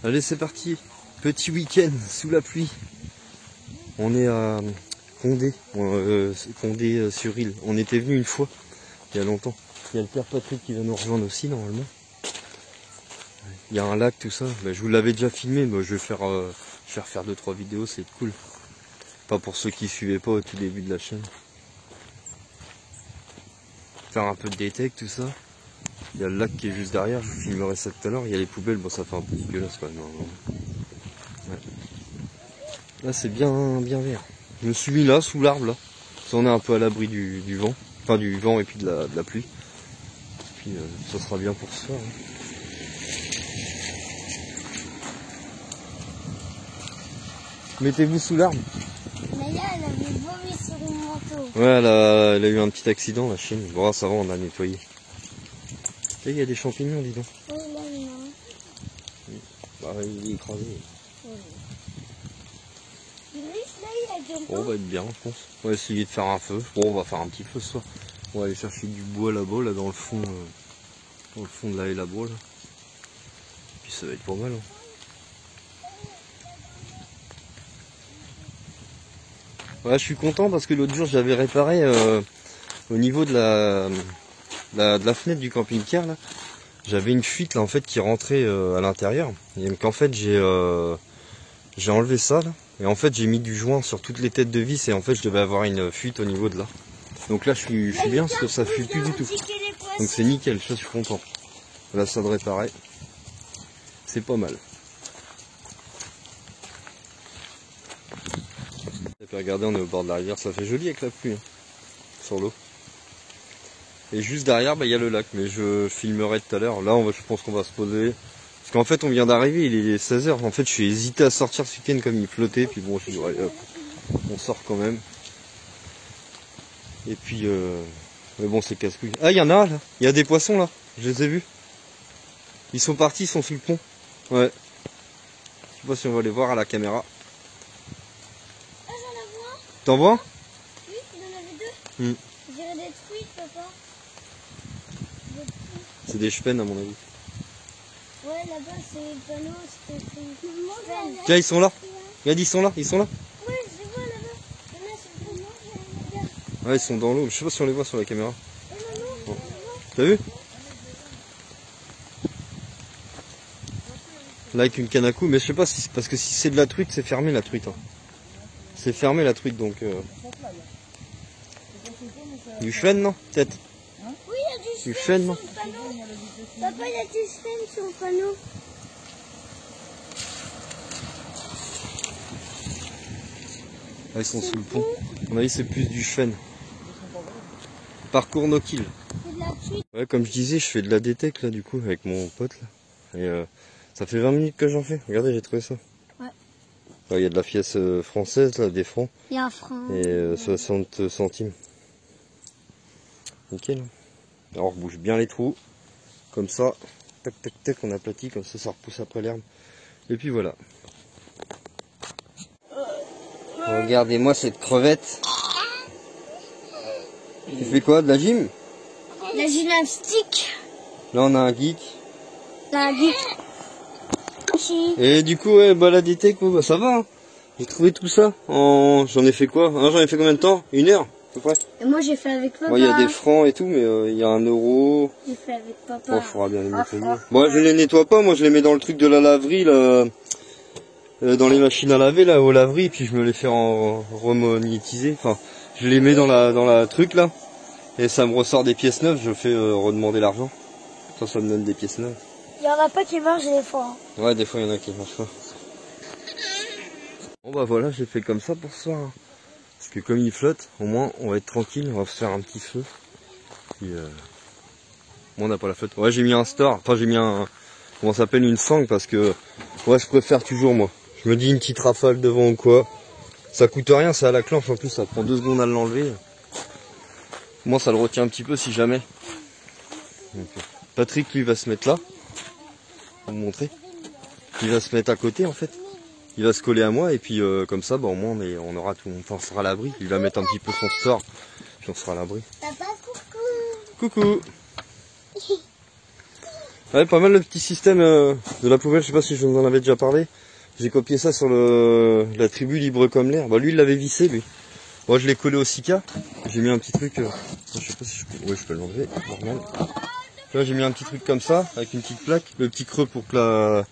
Allez, c'est parti. Petit week-end sous la pluie. On est à Condé, Condé-sur-Île. On était venu une fois, il y a longtemps. Il y a le père Patrick qui va nous rejoindre aussi normalement. Il y a un lac, tout ça. Ben, je vous l'avais déjà filmé, mais je vais faire 2-3 vidéos, c'est cool. Pas pour ceux qui suivaient pas au tout début de la chaîne. Faire un peu de détect, tout ça. Il y a le lac qui est juste derrière, je vous filmerai ça tout à l'heure. Il y a les poubelles, bon ça fait un peu dégueulasse quand même. Ouais. Là c'est bien vert. Je me suis mis là, sous l'arbre là. Ça, on est un peu à l'abri du vent. Enfin du vent et puis de la pluie. Puis ça sera bien pour ce soir. Hein. Mettez-vous sous l'arbre. Mais là, elle avait vomi sur mon manteau. Ouais, elle a eu un petit accident, la chienne. Bon, ça va, on a nettoyé. Et il y a des champignons, dis donc. Oui, là, non. Bah, il est écrasé. Oui. Là, il a Bon, on va être bien, je pense. On va essayer de faire un feu. Bon, on va faire un petit feu ce soir. On va aller chercher du bois là-bas, là, dans le fond de la haie là-bas, là. Puis ça va être pas mal, hein. Ouais, je suis content parce que l'autre jour j'avais réparé au niveau de la fenêtre du camping-car là. J'avais une fuite là en fait qui rentrait à l'intérieur. Et donc en fait j'ai enlevé ça là. Et en fait j'ai mis du joint sur toutes les têtes de vis et en fait je devais avoir une fuite au niveau de là. Donc là je suis bien parce que ça fuit plus du tout. Donc c'est nickel, ça je suis content. Là ça de réparer. C'est pas mal. Et puis regardez, on est au bord de la rivière, ça fait joli avec la pluie hein, sur l'eau. Et juste derrière, il y a le lac, mais je filmerai tout à l'heure. Là, je pense qu'on va se poser. Parce qu'en fait, on vient d'arriver, il est 16 h. En fait, je suis hésité à sortir ce week-end comme il flottait. Puis bon, je dis, allez, hop, on sort quand même. Et puis, mais bon, c'est casse-couille. Ah, il y en a là, il y a des poissons là, je les ai vus. Ils sont partis, ils sont sous le pont. Ouais. Je sais pas si on va les voir à la caméra. T'en vois? Oui, il en avait deux. Je dirais des truites, papa. C'est des chepens à mon avis. Ouais, là-bas, c'est le panneau, c'est chepens. Tiens, ils sont là. Regarde, ils sont là. Oui, je les vois là-bas. Là, c'est le panneau, regarde. Ouais, ils sont dans l'eau. Je sais pas si on les voit sur la caméra. Bon. T'as vu? Là, avec une canne à coups, mais je sais pas si parce que si c'est de la truite, c'est fermé la truite. Hein. C'est fermé la truite donc. Du chêne, non? Peut-être. Oui, il y a du du chêne, non? sur le panneau. Papa, il y a du chêne sur le panneau. Ah, ils sont sous le pont. À mon avis, c'est plus du chêne. Parcours no-kill. C'est de la truite. Ouais, comme je disais, je fais de la détec là, du coup, avec mon pote là. Et ça fait 20 minutes que j'en fais. Regardez, j'ai trouvé ça. Ouais. Il y a de la pièce française là, des francs. Il y a un franc. Et 60 centimes. Nickel. Alors, on rebouche bien les trous. Comme ça. Tac, tac, tac, on aplatit. Comme ça repousse après l'herbe. Et puis voilà. Regardez-moi cette crevette. Tu fais quoi? De la gym? La gymnastique. Là, on a un geek. La geek. Et du coup, ouais, la détec, bah, ça va. Hein. J'ai trouvé tout ça. J'en ai fait quoi? J'en ai fait combien de temps? 1 heure, à peu près. Et moi, j'ai fait avec papa. Bon, il y a des francs et tout, mais il y a 1 euro. J'ai fait avec papa. Bon, faudra bien les nettoyer. Bon, je les nettoie pas. Moi, je les mets dans le truc de la laverie, là. Dans les machines à laver, là, aux laveries. Puis je me les fais remonétiser. Enfin, je les mets dans la truc, là. Et ça me ressort des pièces neuves. Je fais redemander l'argent. Ça me donne des pièces neuves. Il y en a pas qui marchent des fois. Ouais, des fois, il y en a qui marchent pas. Bon, bah voilà, j'ai fait comme ça pour ce soir. Hein. Parce que comme il flotte, au moins, on va être tranquille. On va se faire un petit feu. Puis, bon, on n'a pas la flotte. Ouais, j'ai mis un store. Enfin, j'ai mis un... Comment ça s'appelle? Une sangle. Parce que... Ouais, je préfère toujours, moi. Je me dis une petite rafale devant ou quoi. Ça coûte rien, c'est à la clenche. En plus, ça prend 2 secondes à l'enlever. Moi, ça le retient un petit peu si jamais. Donc, Patrick, lui, va se mettre là. Pour vous montrer. Il va se mettre à côté, en fait. Il va se coller à moi. Et puis, comme ça, bah, au moins, on aura tout. Enfin, on sera à l'abri. Il va mettre un petit peu son store. Puis on sera à l'abri. Papa, coucou. Coucou. Ouais, pas mal le petit système de la poubelle, je sais pas si je vous en avais déjà parlé. J'ai copié ça sur la tribu libre comme l'air. Bah lui il l'avait vissé lui. Moi je l'ai collé au Sika. J'ai mis un petit truc. Je sais pas si je peux. Ouais, je peux l'enlever, normal. Là j'ai mis un petit truc comme ça, avec une petite plaque, le petit creux pour que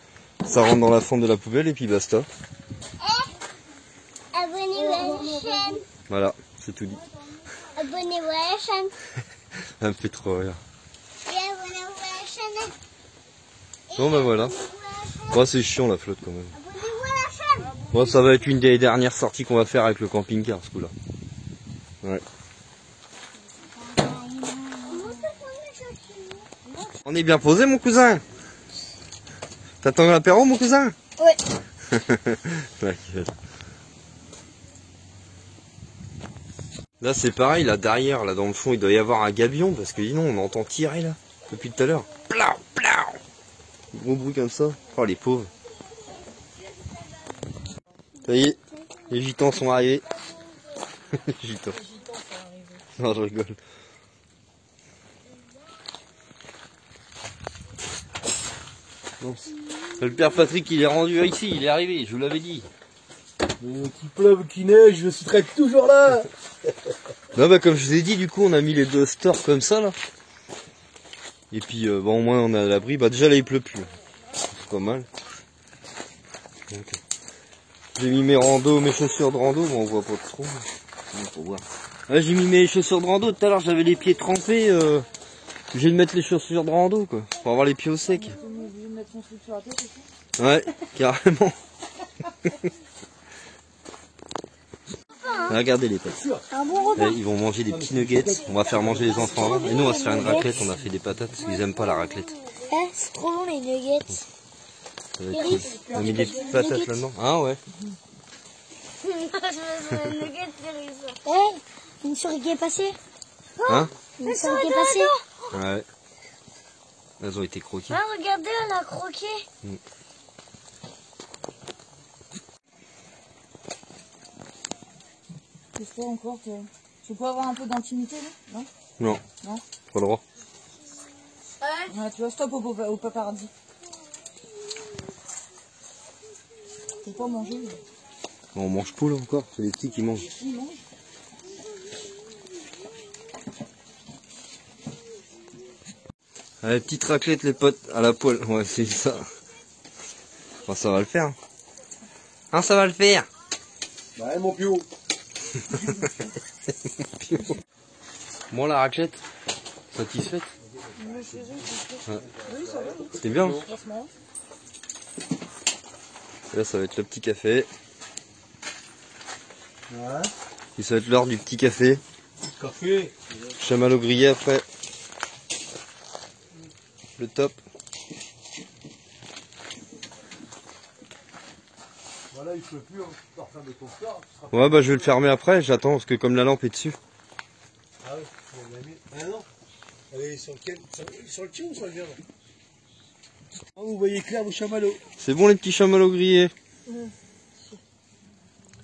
ça rentre dans la fente de la poubelle et puis basta. Abonnez-vous à la chaîne. Voilà, c'est tout dit. Abonnez-vous à la chaîne. Ça me fait trop rire. Et abonnez-vous à la chaîne. Bon bah voilà. Bon, c'est chiant la flotte quand même. Abonnez-vous à la chaîne. Bon, ça va être une des dernières sorties qu'on va faire avec le camping-car ce coup-là. Ouais. On est bien posé mon cousin. T'attends l'apéro mon cousin? Ouais. Là c'est pareil, là derrière, là dans le fond il doit y avoir un gabion parce que sinon on entend tirer là depuis tout à l'heure. Plau, plau. Gros bruit comme ça. Oh les pauvres. Ça y est, les gitans sont arrivés. Les gitans. Non je rigole. Non. Le père Patrick il est rendu ici, il est arrivé, je vous l'avais dit. Qu'il pleuve, qu'il neige, je serai toujours là. Non bah comme je vous ai dit, du coup on a mis les deux stores comme ça là. Et puis bon au moins on est à l'abri. Bah déjà là il pleut plus. C'est pas mal. J'ai mis mes randos, mes chaussures de rando, bon on voit pas trop. Faut voir. Ouais, j'ai mis mes chaussures de rando, tout à l'heure j'avais les pieds trempés. J'ai de mettre les chaussures de rando quoi. Pour avoir les pieds au sec. Ouais, carrément. Regardez les pâtes. Un bon repas. Ils vont manger des petits nuggets. On va faire manger les enfants avant. Et nous on va se faire une raclette. On a fait des patates parce qu'ils aiment pas la raclette. Eh, c'est trop long les nuggets. Ça va être cool. On a mis des petites patates là-dedans. Ah ouais. Eh, une souris qui est passée. Hein? Une souris qui est passée. Ouais. Elles ont été croquées. Ah, regardez, elle a croqué. Qu'est-ce que encore toi? Tu peux avoir un peu d'intimité là? Non? Non. Non? Pas le droit. Ouais, tu vois, stop au paparazzi. Faut pas manger. On mange poule encore. C'est les petits qui mangent. Ils mangent. Allez, petite raclette les potes à la poêle. Ouais c'est ça. Enfin, ça va le faire. Hein ça va le faire. Ouais, mon pio. Bon la raclette. Satisfaite. Ouais. C'est bien. Et là ça va être le petit café. Ouais. Et ça va être l'heure du petit café. Café. Chamallow grillé après. Le top. Voilà, il pleut plus, hein. Tu peux refermer ton corps. Ouais bah je vais le fermer après, j'attends parce que comme la lampe est dessus. Ah ouais, on l'a mis. Ah non. Elle est sur lequel? Sur le tien ou sur le vert? Ah, vous voyez clair vos chamallows. C'est bon les petits chamallows grillés.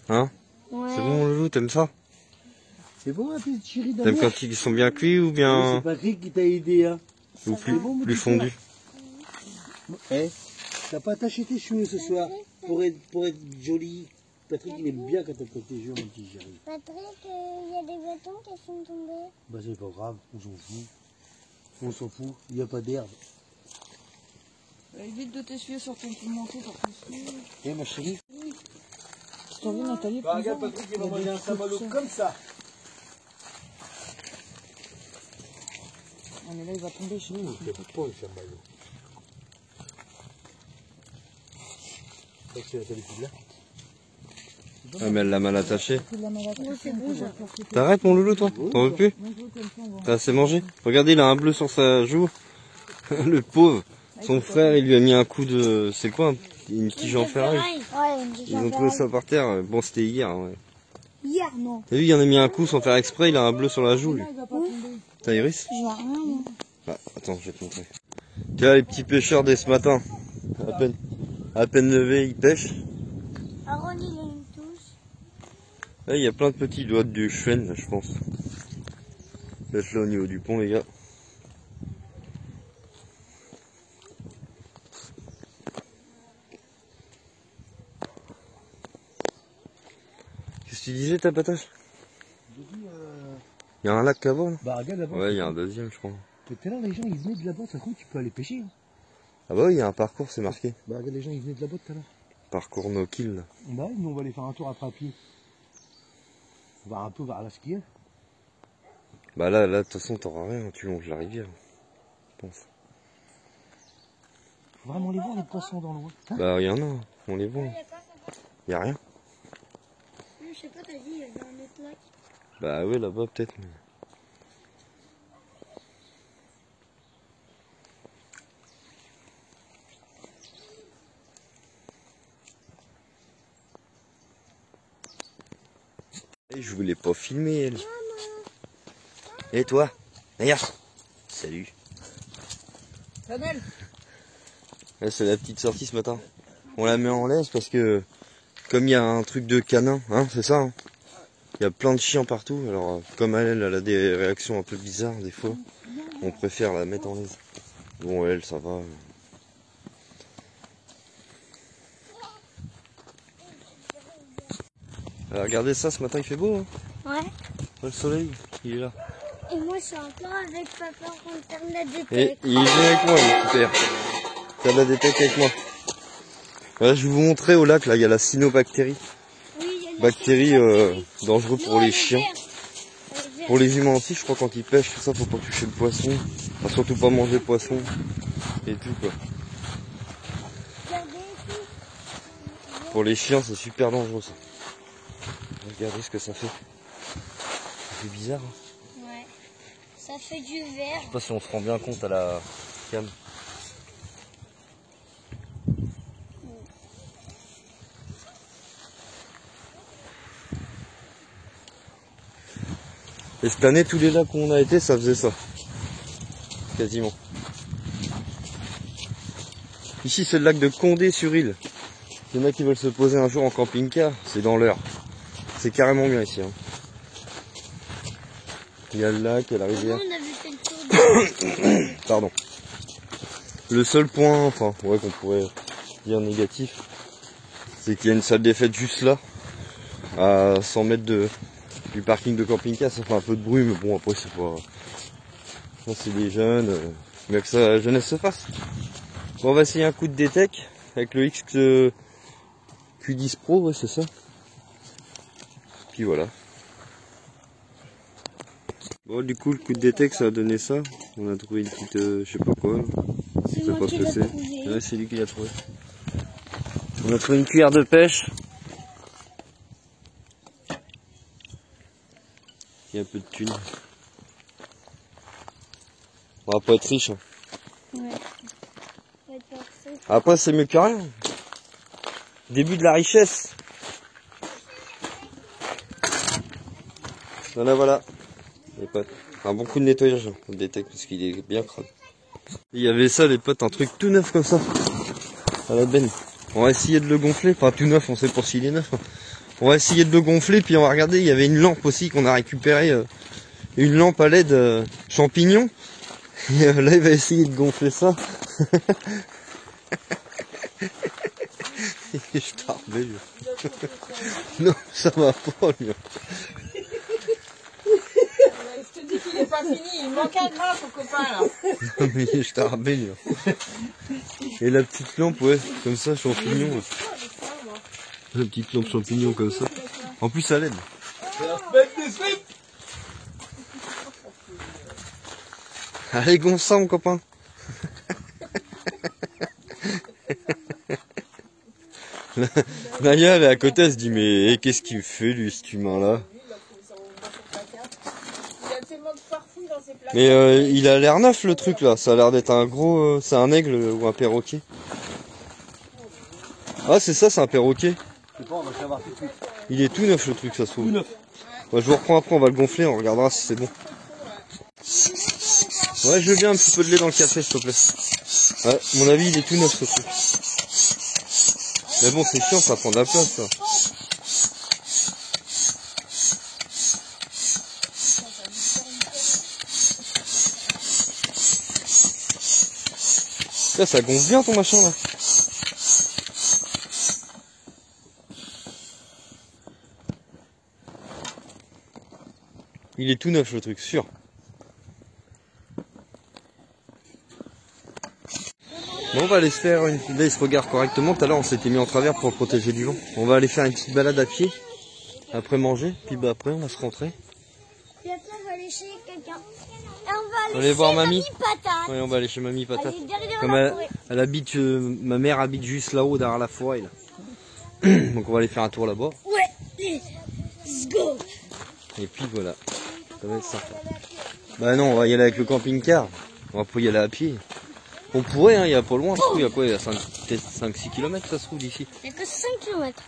Hein? Ouais. C'est bon Loulou, t'aimes ça? C'est bon, un petit chéri T'aimes d'amour. quand ils sont bien cuits ou bien C'est Patrick qui t'a aidé, hein. ou plus, bon, mon plus petit fondus? Eh, t'as pas attaché tes cheveux ce soir pour être joli. Patrick, il aime bien quand t'as tes cheveux, mon petit chéri. Patrick, il y a des bâtons qui sont tombés. Bah c'est pas grave, on s'en fout. On s'en fout, il n'y a pas d'herbe. Évite de t'essuyer sur ton manteau par contre. Eh ma chérie. Si t'as envie Nathalie, Bah regarde Patrick, il va manger un chamallow comme ça. Non mais là il va tomber chez nous. Il pas le chamallow. C'est Nathalie qui l'a. Ah mais elle l'a mal attaché. C'est de la maladie. T'arrêtes mon Loulou toi? T'en veux plus? T'as assez mangé? Regardez il a un bleu sur sa joue. Le pauvre. Son frère il lui a mis un coup de... C'est quoi? Une tige en ferraille. Ouais, une tige Ils en ont trouvé ferraille. ça par terre. Bon c'était hier ouais. Hier, non. T'as vu il en a mis un coup sans faire exprès, il a un bleu sur la joue lui. Il va pas tomber. T'as Iris? Je vois rien, moi. Ah, attends, je vais te montrer. Tiens, les petits pêcheurs dès ce matin. À peine levés, ils pêchent. Aaron, il a une touche. Là, il y a plein de petits doigts de chêne, là, je pense. Peut-être là au niveau du pont, les gars. Qu'est-ce que tu disais, ta patache? Je dis, Il y a un lac là-bas là? bah regarde là-bas. Ouais, il y a un deuxième, je crois. Tout à l'heure, les gens, ils venaient de là-bas. Ça se trouve, tu peux aller pêcher. Hein. Ah bah oui, il y a un parcours, c'est marqué. Bah regarde, les gens, ils venaient de là-bas tout à l'heure. Parcours no kill. Là. Bah nous, on va aller faire un tour après à pied. On va un peu vers la skier. Bah là, de toute façon, t'auras rien, tu longes la rivière. Je pense. Faut vraiment les voir, les poissons dans l'eau. Hein. Bah, il y en a, on les voit. Il y a quoi, papa? Il y a rien. Je sais pas, t'as dit, il y avait un autre lac. Bah ouais, là-bas, peut-être. Mais... Et je voulais pas filmer, elle. Et toi? Regarde. Salut. Samuel. Ouais, c'est la petite sortie ce matin. On la met en laisse parce que, comme il y a un truc de canin, hein, c'est ça, hein. Il y a plein de chiens partout, alors comme elle a des réactions un peu bizarres des fois, on préfère la mettre en laisse. Bon, elle, ça va. Alors, regardez ça, ce matin il fait beau, hein. Ouais. Le soleil, il est là. Et moi, je suis encore avec papa en train de faire de la Et détecte. il vient avec moi, le petit père. Faire de la détecte avec moi. Voilà, je vais vous montrer au lac, là, il y a la cyanobactérie. Oui, il y a la Bactérie cyanobactérie. dangereux pour Non, les elle est chiens. verte. Elle est verte. Pour les humains aussi, je crois, quand ils pêchent, tout ça, faut pas toucher le poisson. Enfin, surtout pas manger le poisson. Et tout, quoi. Regardez ici. Pour les chiens, c'est super dangereux, ça. Regardez ce que ça fait. C'est bizarre, hein. Ouais. Ça fait du vert. Je sais pas si on se rend bien compte à la cam. Et cette année, tous les lacs où on a été, ça faisait ça. Quasiment. Ici, c'est le lac de Condé-sur-Île. Il y en a qui veulent se poser un jour en camping-car, c'est dans l'heure. C'est carrément bien ici, hein. Il y a le lac, il y a la rivière. On avait fait le tour Pardon. Le seul point, enfin, ouais, qu'on pourrait dire négatif, c'est qu'il y a une salle des fêtes juste là, à 100 mètres du parking de camping-car. Ça fait un peu de bruit, mais bon, après, c'est pas... Ça, c'est des jeunes, mais que ça, la jeunesse se fasse. Bon, on va essayer un coup de détec avec le Q10 Pro, ouais, c'est ça. Puis voilà. Bon, du coup, le coup de détec, ça a donné ça. On a trouvé une petite, je sais pas quoi. C'est Je sais moi pas qui ce que l'ai c'est. trouvé. Ouais, c'est lui qui l'a trouvé. On a trouvé une cuillère de pêche. Il y a un peu de thunes. On va pas être riche. Hein. Ouais. Faut être parfait. Après, c'est mieux que rien. Début de la richesse. Voilà, voilà. Les potes. Un bon coup de nettoyage, hein, on détecte parce qu'il est bien crade. Il y avait ça, les potes, un truc tout neuf comme ça. À la benne. On va essayer de le gonfler. Enfin, tout neuf, on sait pas s'il est neuf. Hein. On va essayer de le gonfler, puis on va regarder. Il y avait une lampe aussi qu'on a récupérée. Une lampe à LED champignon. Et là, il va essayer de gonfler ça. Je t'armais, lui. Non, ça va pas, lui. Je te dis qu'il est pas fini, il manque un grain au copain là. Non, mais je t'armais, lui. Et la petite lampe, ouais, comme ça, champignon. Ouais. La petite lampe champignon comme ça. En plus, à LED. Allez, gonfle ça, mon copain. Naya, elle est à côté, elle se dit, mais qu'est-ce qu'il me fait, lui, cet humain-là? Il a tellement de parfum dans ses placards. Mais il a l'air neuf, le truc, là. Ça a l'air d'être un gros... c'est un aigle ou un perroquet. Ah, c'est ça, c'est un perroquet. Je sais pas, on va savoir tout de suite. Il est tout neuf, le truc, ça se trouve. Tout neuf. Ouais, je vous reprends après, on va le gonfler, on regardera si c'est bon. Ouais, je veux bien un petit peu de lait dans le café, s'il te plaît. Ouais, à mon avis, il est tout neuf, ce truc. Mais bon, c'est chiant, ça prend de la place, ça. Ça gonfle bien, ton machin, là. Il est tout neuf le truc, sûr. Bon, on va aller se faire une... Là il se regarde correctement, tout à l'heure on s'était mis en travers pour le protéger du vent. On va aller faire une petite balade à pied, après manger, puis bah après on va se rentrer. Puis après, on va aller chez quelqu'un. Et on va aller voir chez mamie Patate. Ouais, on va aller chez mamie Patate. Elle est derrière Comme la elle, forêt. elle habite, ma mère habite juste là-haut derrière la forêt là. Donc on va aller faire un tour là-bas. Ouais, let's go. Et puis voilà, ça va être sympa. Bah non, on va y aller avec le camping-car. On va pas y aller à pied. On pourrait, hein, il y a pas loin, je trouve, il y a quoi, il y a 5-6 km ça se trouve d'ici. Il n'y a que 5 km.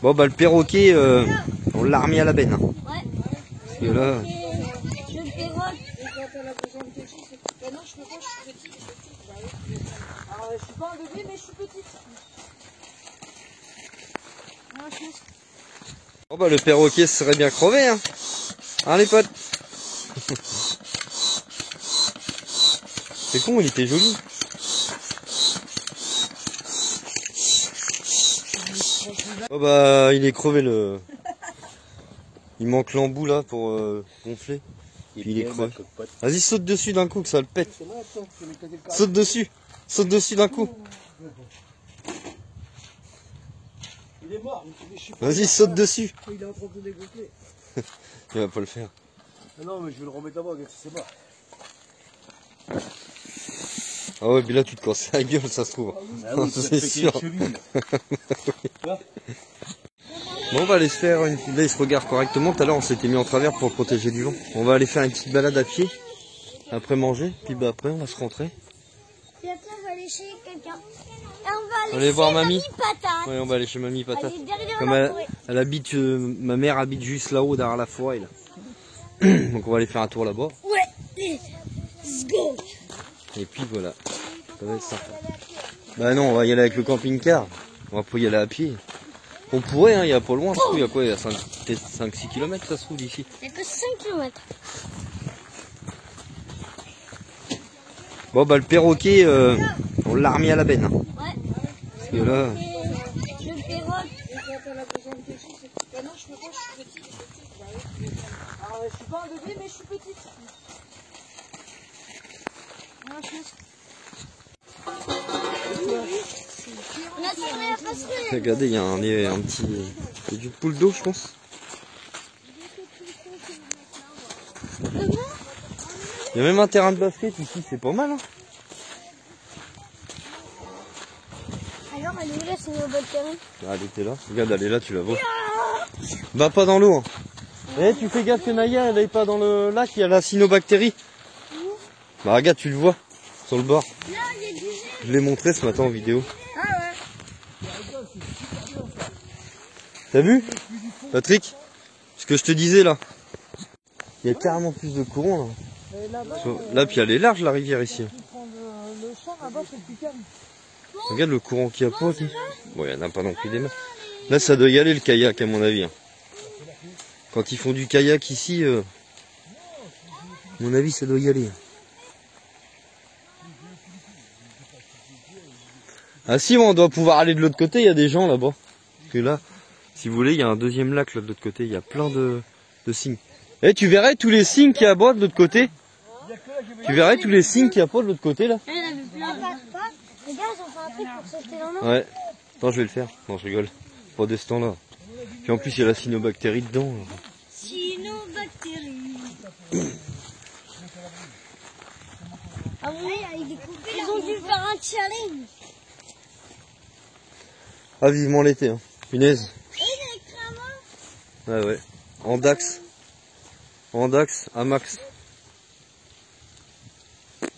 Bon bah le perroquet, on l'a remis à la benne. Hein. Ouais. Parce que là, Le perroquet. Alors, je suis pas un bébé, mais je suis petite. bon bah le perroquet serait bien crevé, hein. Hein les potes. C'est con, il était joli. Oh bah il est crevé le... Il manque l'embout là pour gonfler. Puis il est crevé. Vas-y saute dessus d'un coup que ça le pète. Saute dessus. Saute dessus d'un coup. Il est mort. Vas-y saute dessus. Il est en train de dégonfler. Il va pas le faire. Ah non, mais je vais le remettre avant, regarde si c'est mort. Ah ouais, puis là tu te casses la gueule, ça se trouve. Ah oui, c'est sûr. Bon, on va aller se faire une... Là il se regarde correctement, tout à l'heure on s'était mis en travers pour le protéger du vent. On va aller faire une petite balade à pied, après manger, puis bah après on va se rentrer. Puis après, on va aller chez quelqu'un. Et on va aller voir mamie Patate. Ouais, on va aller chez mamie Patate. Elle est derrière Comme la elle, forêt. elle habite, ma mère habite juste là-haut derrière la forêt là. Donc on va aller faire un tour là-bas. Ouais, let's go. Et puis voilà, ça va être sympa. Bah non, on va y aller avec le camping-car. On va pas y aller à pied. On pourrait, hein, il y a pas loin, je trouve, il y a quoi, il y a 5-6 km ça se trouve d'ici. Il n'y a que 5 km. Bon bah le perroquet, on l'a remis à la benne. Hein. Ouais. Parce que là, Le perroquet. Alors, je suis pas un bébé, mais je suis petite. On a tourné la passerelle. regardez, il y a un petit... Il y a du poule d'eau je pense. Il y a même un terrain de basket ici, c'est pas mal. Hein. Alors, elle est où là, c'est nos bactéries? Ah, elle était là. Regarde, elle est là, tu la vois. Va pas dans l'eau. Hein. Eh, tu fais gaffe que Naya, elle aille pas dans le lac, il y a la cyanobactérie. Bah regarde, tu le vois, sur le bord. Là, il y a du jus. Je l'ai montré ce matin en vidéo. Ah ouais. T'as vu, Patrick? Ce que je te disais là. Il y a carrément plus de courant là. Là, puis elle est large la rivière ici. Le champ là-bas, c'est plus calme. Regarde le courant qu'il y a pas aussi. Bon, il y en a pas non plus des masses. Là, ça doit y aller le kayak à mon avis. Hein. Quand ils font du kayak ici, à mon avis, ça doit y aller. Ah si, on doit pouvoir aller de l'autre côté, il y a des gens là-bas. Parce que là, si vous voulez, il y a un deuxième lac là de l'autre côté, il y a plein de signes. Eh, tu verrais tous les signes qu'il y a bas de l'autre côté? Tu verrais tous les signes qu'il y a pas de l'autre côté là? Il y en avait plein. Les gars, ils ont fait un truc pour sauter dans l'eau. Ouais. Attends, je vais le faire. Non, je rigole. Pas de ce temps-là. Puis en plus, il y a la cyanobactérie dedans. Cyanobactérie. Ah oui, ils ont dû faire un challenge. Ah, vivement l'été, hein. Punaise. Et il a écrit un mot. Ouais, ouais. En Dax. En Dax, à max. Je sais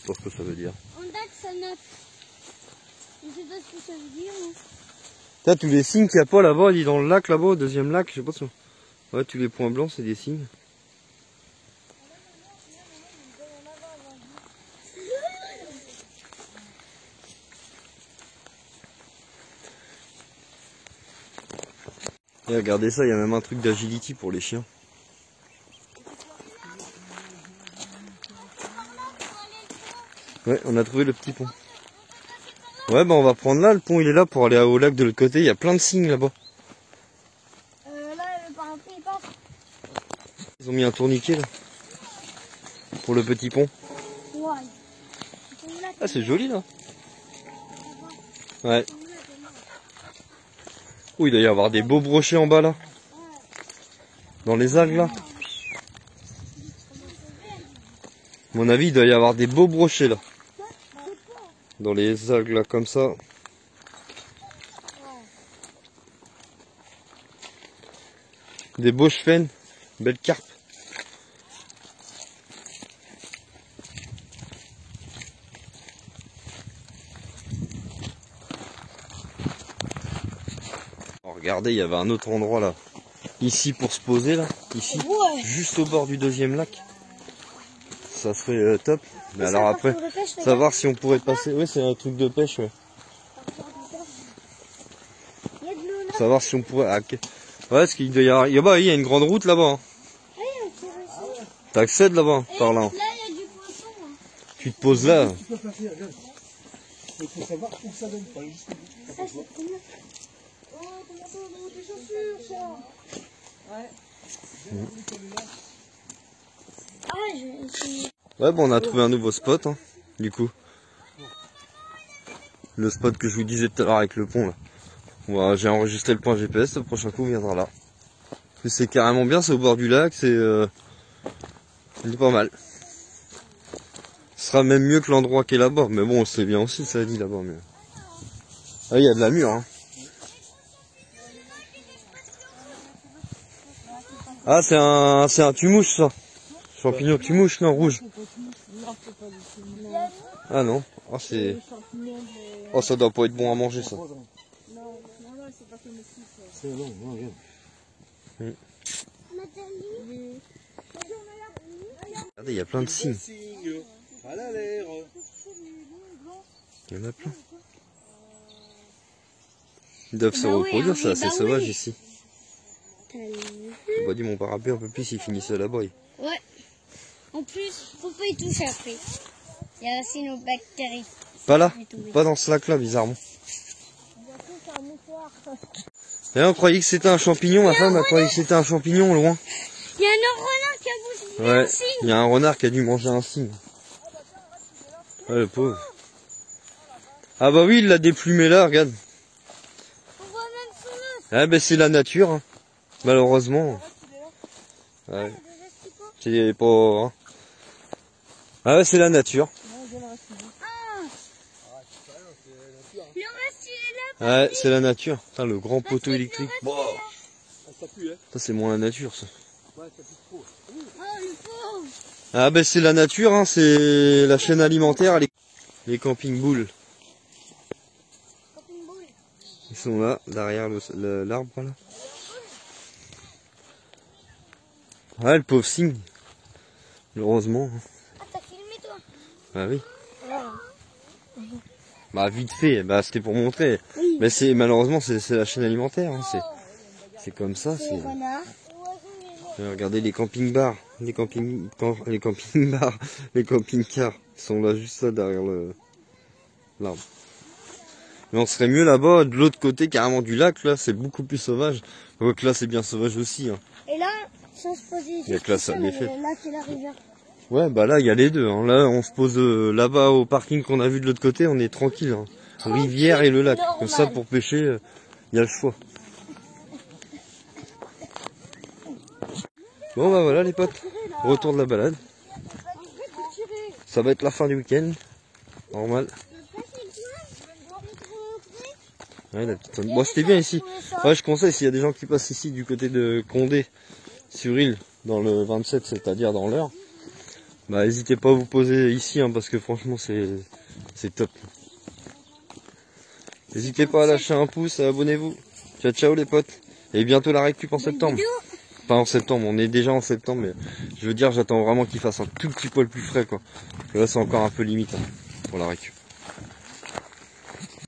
pas ce que ça veut dire. On date ça note. Je sais pas ce que ça veut dire. Mais... T'as tous les signes qu'il n'y a pas là-bas, dit dans le lac là-bas, au deuxième lac, je sais pas si... Ouais, tous les points blancs, c'est des signes. Et regardez ça, il y a même un truc d'agility pour les chiens. Ouais, on a trouvé le petit pont. Ouais, bah on va prendre là, le pont il est là pour aller au lac de l'autre côté, il y a plein de signes là-bas. Ils ont mis un tourniquet là. Pour le petit pont. Ouais. Ah c'est joli là. Ouais. Oh il doit y avoir des beaux brochets en bas là. Dans les algues là. À mon avis il doit y avoir des beaux brochets là. Dans les algues là comme ça. Des beaux chefennes. Belle carpe. Oh, regardez, il y avait un autre endroit là. Ici pour se poser là. Ici. Ouais. Juste au bord du deuxième lac. Ça serait top. Mais alors un après, parcours de pêche, regarde. savoir si on pourrait passer. Oui, c'est un truc de pêche. Ouais. Il y a de l'eau là. Savoir si on pourrait. Ah, ok. Ouais, parce qu'il doit y avoir. Il y a une grande route là-bas. Hein. Ah, il y a un petit ruisseau. T'accèdes là-bas, par là. Là, il y a du poisson. Hein. Tu te poses là. Tu peux passer, regarde. Il faut savoir où ça donne, pas jusqu'au bout. Ça, c'est trop bien. Oh, comment ça, on a des chaussures, ça. Ouais. Ah, je vais essayer. Ouais, bon, on a trouvé un nouveau spot, hein, du coup. Le spot que je vous disais tout à l'heure avec le pont, là. Voilà, j'ai enregistré le point GPS, le prochain coup viendra là. C'est carrément bien, c'est au bord du lac, c'est pas mal. Ce sera même mieux que l'endroit qui est là-bas, mais bon, c'est bien aussi, ça dit là-bas. Mais... Ah, il y a de la mûre, hein. Ah, c'est un tumouche, ça. Champignon tumouche, non, rouge. Ah non, oh, c'est... Oh, ça doit pas être bon à manger, ça. C'est long, non, regarde. Regardez, il y a plein de cygnes. À la l'air. Il y en a plein. Ils doivent se Bah oui, reproduire, hein, c'est assez bah sauvage oui. ici. T'as vu? J'aurais dit mon parapluie un peu plus s'il finissait là-bas. Ouais. En plus, faut pas y toucher après. Il y a aussi nos bactéries. Pas là, pas dans ce lac-là, bizarrement. Et on croyait que c'était un champignon, ma femme a croyé que c'était un champignon loin. Il y a un renard qui a bougé Ouais, un cygne. il y a un renard qui a dû manger un cygne. Ouais, le pauvre. Ah bah oui, il l'a déplumé là, regarde. On voit même son os. Ah ben c'est la nature, hein. Malheureusement. Ouais, c'est pas... hein. Ah ouais, c'est la nature. Le reste, il est là. Ouais, c'est la nature. Putain, le grand poteau électrique. Ah, ça pue, hein. Ça c'est moins la nature, ça. Ouais, ça pue trop. Oh, le pauvre. Ah ben c'est la nature, hein. C'est la chaîne alimentaire, les camping-boules. Ils sont là, derrière l'arbre là. Ouais, le pauvre cygne. Malheureusement. Ah, t'as filmé, toi? Bah oui. Ah. Bah vite fait, bah c'était pour montrer. Oui. Mais c'est malheureusement c'est la chaîne alimentaire, hein. C'est comme ça. C'est les C'est... renards. Regardez les camping-bars, les camping-bars, les camping-cars. Ils sont là juste là derrière l'arbre. Mais on serait mieux là-bas, de l'autre côté carrément du lac, là c'est beaucoup plus sauvage. Donc là c'est bien sauvage aussi. Hein. Et là, si on se pose ici, Il y a que là, ça c'est l'est mais fait. là, c'est la rivière. Ouais bah là il y a les deux. Hein. Là on se pose là-bas au parking qu'on a vu de l'autre côté, on est tranquille. Hein. Rivière et le lac. Normal. Comme ça pour pêcher, il y a le choix. Bon bah voilà les potes, retour de la balade. Ça va être la fin du week-end, normal. Ouais, la petite... Bon c'était bien ici. Ouais je conseille s'il y a des gens qui passent ici du côté de Condé, sur île, dans le 27, c'est-à-dire dans l'heure. Bah n'hésitez pas à vous poser ici hein, parce que franchement c'est top. N'hésitez pas à lâcher un pouce, abonnez-vous. Ciao ciao les potes. Et bientôt la récup en septembre. Pas en septembre, on est déjà en septembre, mais je veux dire, j'attends vraiment qu'il fasse un tout petit poil plus frais, quoi. Parce que là, c'est encore un peu limite hein, pour la récup.